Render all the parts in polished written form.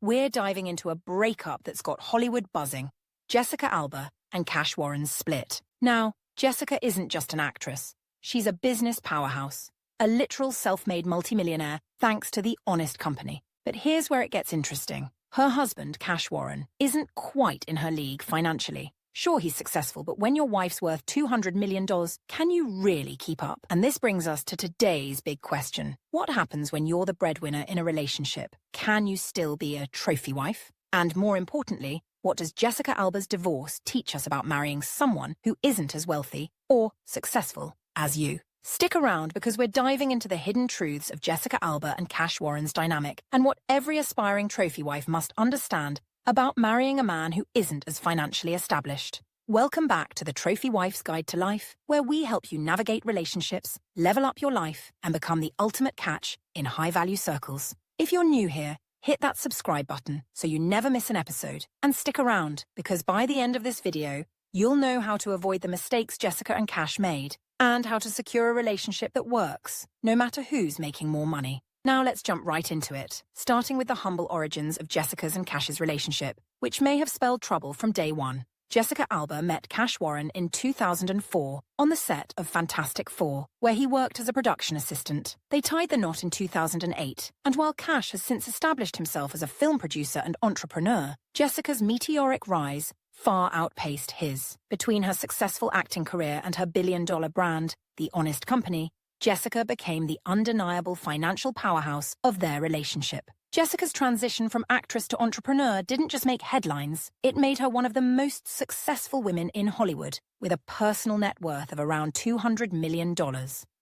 we're diving into a breakup that's got Hollywood buzzing: Jessica Alba and Cash Warren's split. Now, Jessica isn't just an actress. She's a business powerhouse, a literal self-made multimillionaire thanks to the honest company. But here's where it gets interesting. Her husband, Cash Warren, isn't quite in her league financially. Sure, he's successful, but when your wife's worth $200 million, can you really keep up? And this brings us to today's big question. What happens when you're the breadwinner in a relationship? Can you still be a trophy wife? And more importantly, what does Jessica Alba's divorce teach us about marrying someone who isn't as wealthy or successful as you? Stick around, because we're diving into the hidden truths of Jessica Alba and Cash Warren's dynamic and what every aspiring trophy wife must understand about marrying a man who isn't as financially established. Welcome back to the Trophy Wife's Guide to Life, where we help you navigate relationships, level up your life, and become the ultimate catch in high-value circles. If you're new here, hit that subscribe button so you never miss an episode. And stick around, because by the end of this video, you'll know how to avoid the mistakes Jessica and Cash made, and how to secure a relationship that works, no matter who's making more money. Now let's jump right into it, starting with the humble origins of Jessica's and Cash's relationship, which may have spelled trouble from day one. Jessica Alba met Cash Warren in 2004 on the set of Fantastic Four, where he worked as a production assistant. They tied the knot in 2008, and while Cash has since established himself as a film producer and entrepreneur, Jessica's meteoric rise far outpaced his. Between her successful acting career and her billion-dollar brand, The Honest Company, Jessica became the undeniable financial powerhouse of their relationship. Jessica's transition from actress to entrepreneur didn't just make headlines, it made her one of the most successful women in Hollywood, with a personal net worth of around $200 million.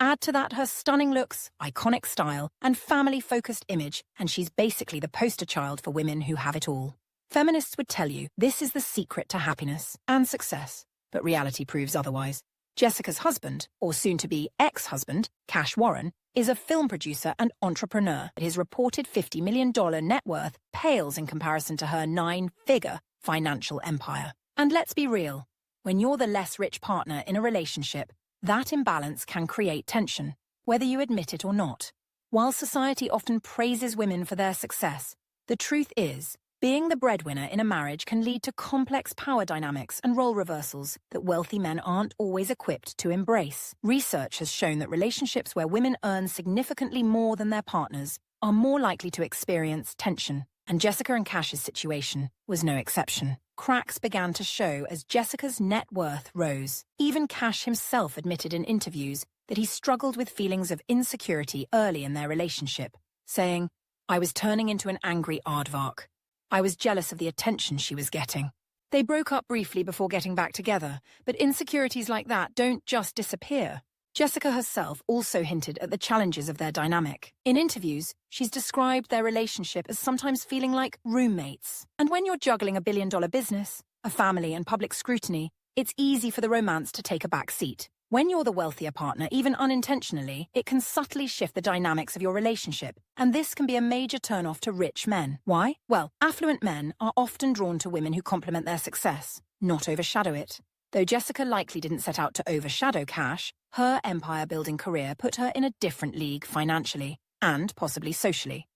Add to that her stunning looks, iconic style, and family-focused image, and she's basically the poster child for women who have it all. Feminists would tell you this is the secret to happiness and success, but reality proves otherwise. Jessica's husband, or soon-to-be ex-husband, Cash Warren, is a film producer and entrepreneur. His reported $50 million net worth pales in comparison to her 9-figure financial empire. And let's be real, when you're the less rich partner in a relationship, that imbalance can create tension, whether you admit it or not. While society often praises women for their success, the truth is, being the breadwinner in a marriage can lead to complex power dynamics and role reversals that wealthy men aren't always equipped to embrace. Research has shown that relationships where women earn significantly more than their partners are more likely to experience tension, and Jessica and Cash's situation was no exception. Cracks began to show as Jessica's net worth rose. Even Cash himself admitted in interviews that he struggled with feelings of insecurity early in their relationship, saying, "I was turning into an angry aardvark. I was jealous of the attention she was getting." They broke up briefly before getting back together, but insecurities like that don't just disappear. Jessica herself also hinted at the challenges of their dynamic. In interviews, she's described their relationship as sometimes feeling like roommates. And when you're juggling a billion-dollar business, a family, and public scrutiny, it's easy for the romance to take a back seat. When you're the wealthier partner, even unintentionally, it can subtly shift the dynamics of your relationship, and this can be a major turnoff to rich men. Why? Well, affluent men are often drawn to women who complement their success, not overshadow it. Though Jessica likely didn't set out to overshadow Cash, her empire-building career put her in a different league financially, and possibly socially.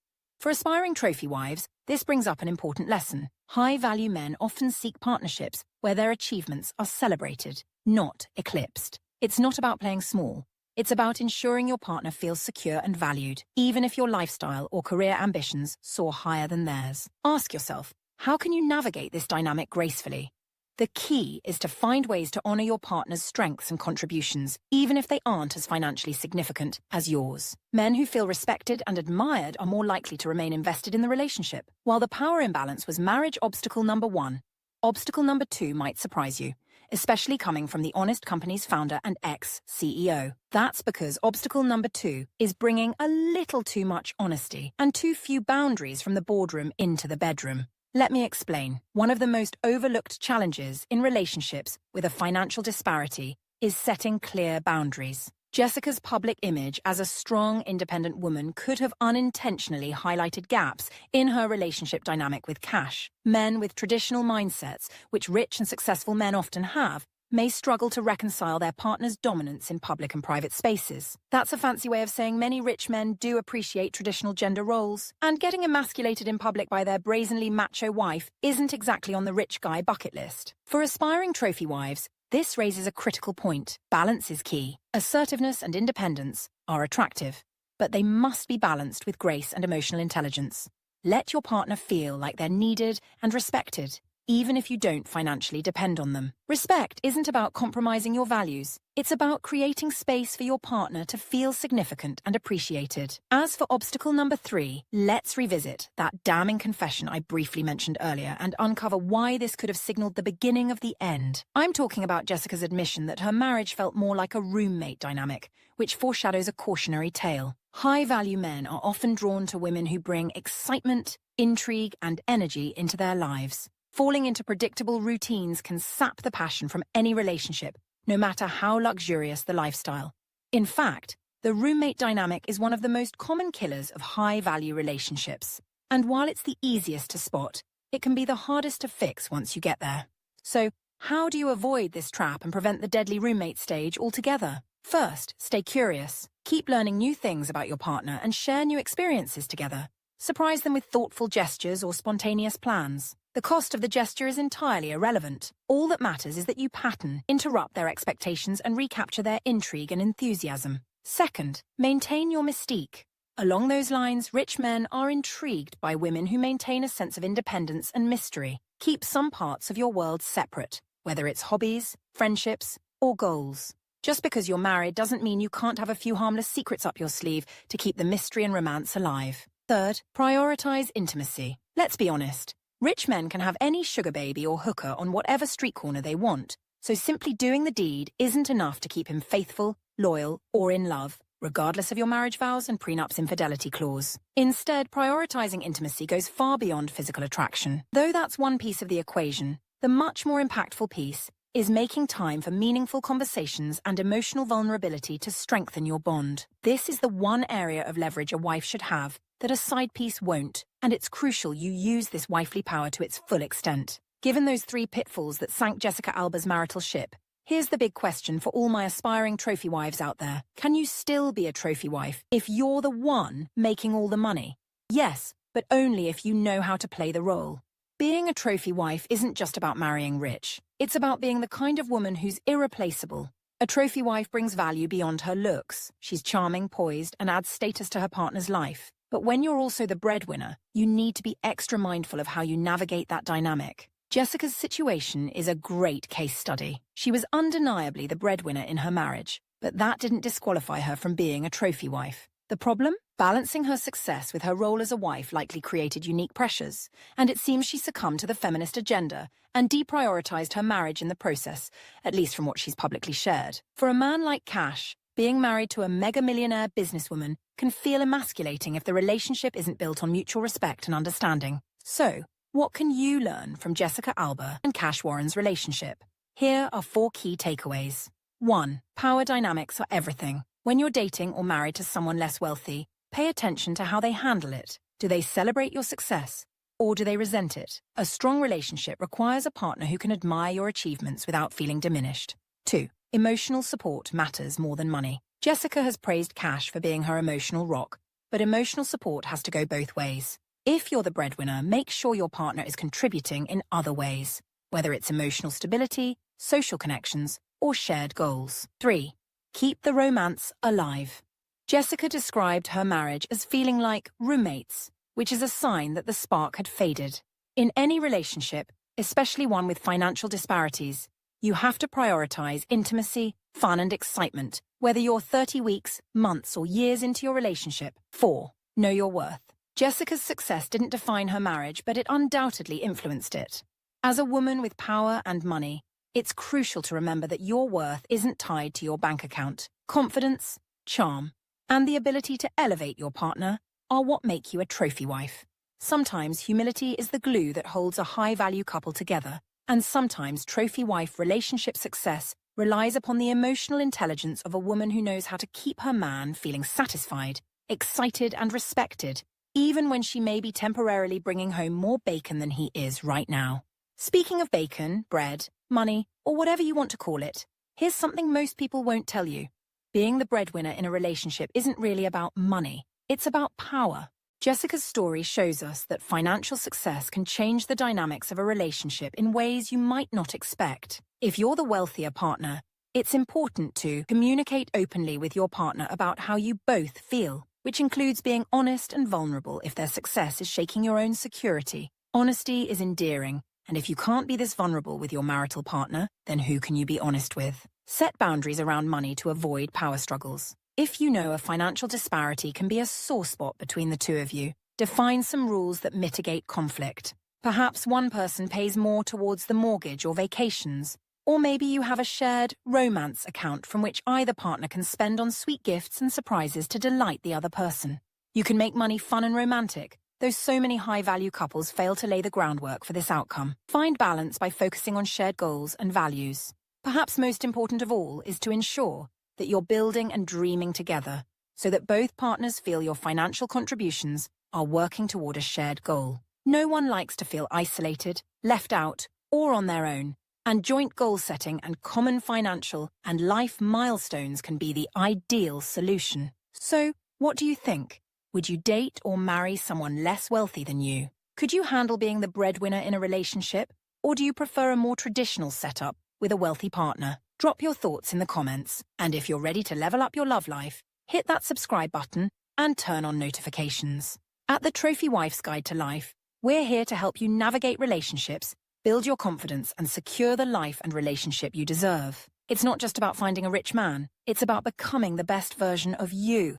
For aspiring trophy wives, this brings up an important lesson. High-value men often seek partnerships where their achievements are celebrated, not eclipsed. It's not about playing small. It's about ensuring your partner feels secure and valued, even if your lifestyle or career ambitions soar higher than theirs. Ask yourself, how can you navigate this dynamic gracefully? The key is to find ways to honor your partner's strengths and contributions, even if they aren't as financially significant as yours. Men who feel respected and admired are more likely to remain invested in the relationship. While the power imbalance was marriage obstacle number 1, obstacle number 2 might surprise you, especially coming from The Honest Company's founder and ex-CEO. That's because obstacle number 2 is bringing a little too much honesty and too few boundaries from the boardroom into the bedroom. Let me explain. One of the most overlooked challenges in relationships with a financial disparity is setting clear boundaries. Jessica's public image as a strong, independent woman could have unintentionally highlighted gaps in her relationship dynamic with Cash. Men with traditional mindsets, which rich and successful men often have, may struggle to reconcile their partner's dominance in public and private spaces. That's a fancy way of saying many rich men do appreciate traditional gender roles, and getting emasculated in public by their brazenly macho wife isn't exactly on the rich guy bucket list. For aspiring trophy wives, this raises a critical point. Balance is key. Assertiveness and independence are attractive, but they must be balanced with grace and emotional intelligence. Let your partner feel like they're needed and respected, even if you don't financially depend on them. Respect isn't about compromising your values. It's about creating space for your partner to feel significant and appreciated. As for obstacle number 3, let's revisit that damning confession I briefly mentioned earlier and uncover why this could have signaled the beginning of the end. I'm talking about Jessica's admission that her marriage felt more like a roommate dynamic, which foreshadows a cautionary tale. High-value men are often drawn to women who bring excitement, intrigue, and energy into their lives. Falling into predictable routines can sap the passion from any relationship, no matter how luxurious the lifestyle. In fact, the roommate dynamic is one of the most common killers of high-value relationships. And while it's the easiest to spot, it can be the hardest to fix once you get there. So, how do you avoid this trap and prevent the deadly roommate stage altogether? First, stay curious. Keep learning new things about your partner and share new experiences together. Surprise them with thoughtful gestures or spontaneous plans. The cost of the gesture is entirely irrelevant. All that matters is that you pattern, interrupt their expectations, and recapture their intrigue and enthusiasm. Second, maintain your mystique. Along those lines, rich men are intrigued by women who maintain a sense of independence and mystery. Keep some parts of your world separate, whether it's hobbies, friendships, or goals. Just because you're married doesn't mean you can't have a few harmless secrets up your sleeve to keep the mystery and romance alive. Third, prioritize intimacy. Let's be honest. Rich men can have any sugar baby or hooker on whatever street corner they want, so simply doing the deed isn't enough to keep him faithful, loyal, or in love, regardless of your marriage vows and prenup's infidelity clause. Instead, prioritizing intimacy goes far beyond physical attraction. Though that's one piece of the equation, the much more impactful piece is making time for meaningful conversations and emotional vulnerability to strengthen your bond. This is the one area of leverage a wife should have that a side piece won't, and it's crucial you use this wifely power to its full extent. Given those 3 pitfalls that sank Jessica Alba's marital ship, here's the big question for all my aspiring trophy wives out there. Can you still be a trophy wife if you're the one making all the money? Yes, but only if you know how to play the role. Being a trophy wife isn't just about marrying rich. It's about being the kind of woman who's irreplaceable. A trophy wife brings value beyond her looks. She's charming, poised, and adds status to her partner's life. But when you're also the breadwinner, you need to be extra mindful of how you navigate that dynamic. Jessica's situation is a great case study. She was undeniably the breadwinner in her marriage, but that didn't disqualify her from being a trophy wife. The problem? Balancing her success with her role as a wife likely created unique pressures, and it seems she succumbed to the feminist agenda and deprioritized her marriage in the process, at least from what she's publicly shared. For a man like Cash, being married to a mega-millionaire businesswoman can feel emasculating if the relationship isn't built on mutual respect and understanding. So, what can you learn from Jessica Alba and Cash Warren's relationship? Here are 4 key takeaways. 1. Power dynamics are everything. When you're dating or married to someone less wealthy, pay attention to how they handle it. Do they celebrate your success, or do they resent it? A strong relationship requires a partner who can admire your achievements without feeling diminished. 2. Emotional support matters more than money. Jessica has praised Cash for being her emotional rock, but emotional support has to go both ways. If you're the breadwinner, make sure your partner is contributing in other ways, whether it's emotional stability, social connections, or shared goals. 3. Keep the romance alive. Jessica described her marriage as feeling like roommates, which is a sign that the spark had faded. In any relationship, especially one with financial disparities, you have to prioritize intimacy, fun, and excitement, whether you're 30 weeks, months, or years into your relationship. 4. Know your worth. Jessica's success didn't define her marriage, but it undoubtedly influenced it. As a woman with power and money, it's crucial to remember that your worth isn't tied to your bank account. Confidence, charm, and the ability to elevate your partner are what make you a trophy wife. Sometimes humility is the glue that holds a high-value couple together, and sometimes trophy wife relationship success relies upon the emotional intelligence of a woman who knows how to keep her man feeling satisfied, excited, and respected, even when she may be temporarily bringing home more bacon than he is right now. Speaking of bacon, bread, money, or whatever you want to call it, here's something most people won't tell you. Being the breadwinner in a relationship isn't really about money. It's about power. Jessica's story shows us that financial success can change the dynamics of a relationship in ways you might not expect. If you're the wealthier partner, it's important to communicate openly with your partner about how you both feel, which includes being honest and vulnerable if their success is shaking your own security. Honesty is endearing, and if you can't be this vulnerable with your marital partner, then who can you be honest with? Set boundaries around money to avoid power struggles. If you know a financial disparity can be a sore spot between the two of you, define some rules that mitigate conflict. Perhaps one person pays more towards the mortgage or vacations, or maybe you have a shared romance account from which either partner can spend on sweet gifts and surprises to delight the other person. You can make money fun and romantic, though so many high-value couples fail to lay the groundwork for this outcome. Find balance by focusing on shared goals and values. Perhaps most important of all is to ensure that you're building and dreaming together so that both partners feel your financial contributions are working toward a shared goal. No one likes to feel isolated, left out, or on their own, and joint goal setting and common financial and life milestones can be the ideal solution. So, what do you think? Would you date or marry someone less wealthy than you? Could you handle being the breadwinner in a relationship, or do you prefer a more traditional setup with a wealthy partner? Drop your thoughts in the comments, and if you're ready to level up your love life, hit that subscribe button and turn on notifications. At the Trophy Wife's Guide to Life, we're here to help you navigate relationships, build your confidence, and secure the life and relationship you deserve. It's not just about finding a rich man, it's about becoming the best version of you.